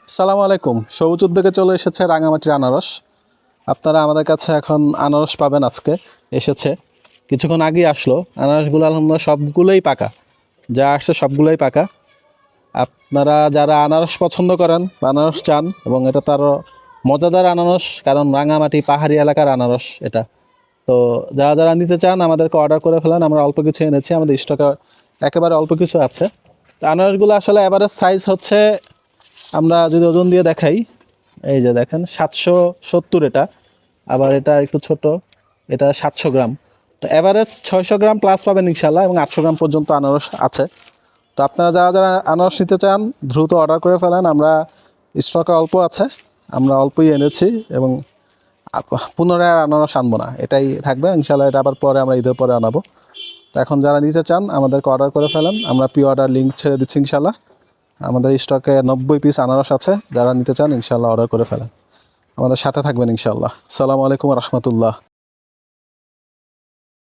আসসালামু আলাইকুম। সবুজ উদ্যোগে চলে এসেছে রাঙামাটির আনারস। আপনারা আমাদের কাছে এখন আনারস পাবেন। আজকে এসেছে, কিছুক্ষণ আগেই আসলো। আনারসগুলো আলহামদুলিল্লাহ সবগুলোই পাকা, যা আসছে সবগুলোই পাকা। আপনারা যারা আনারস পছন্দ করেন বা আনারস চান, এবং এটা তারও মজাদার আনারস, কারণ রাঙামাটি পাহাড়ি এলাকার আনারস এটা। তো যারা যারা নিতে চান আমাদেরকে অর্ডার করে ফেলেন। আমরা অল্প কিছু এনেছি, আমাদের স্টকে একেবারে অল্প কিছু আছে। তো আনারসগুলো আসলে অ্যাভারেজ সাইজ হচ্ছে, আমরা যদি ওজন দিয়ে দেখাই, এই যে দেখেন 770 এটা, আবার এটা একটু ছোট, এটা 700 গ্রাম। তো অ্যাভারেজ 600 গ্রাম প্লাস পাবেন ইনশাল্লাহ, এবং 800 গ্রাম পর্যন্ত আনারস আছে। তো আপনারা যারা যারা আনারস নিতে চান দ্রুত অর্ডার করে ফেলেন। আমরা স্টকে অল্প আছে, আমরা অল্পই এনেছি, এবং পুনরায় আনারস আনবো না, এটাই থাকবে ইনশাল্লাহ। এটা আবার পরে আমরা ঈদের পরে আনাবো। তো এখন যারা নিতে চান আমাদেরকে অর্ডার করে ফেলেন, আমরা প্রি অর্ডার লিঙ্ক ছেড়ে দিচ্ছি ইনশাল্লাহ। আমাদের স্টকে 90 পিস আনারস আছে, যারা নিতে চান ইনশাল্লাহ অর্ডার করে ফেলেন। আমাদের সাথে থাকবেন ইনশাল্লাহ। আসসালামু আলাইকুম রহমতুল্লাহ।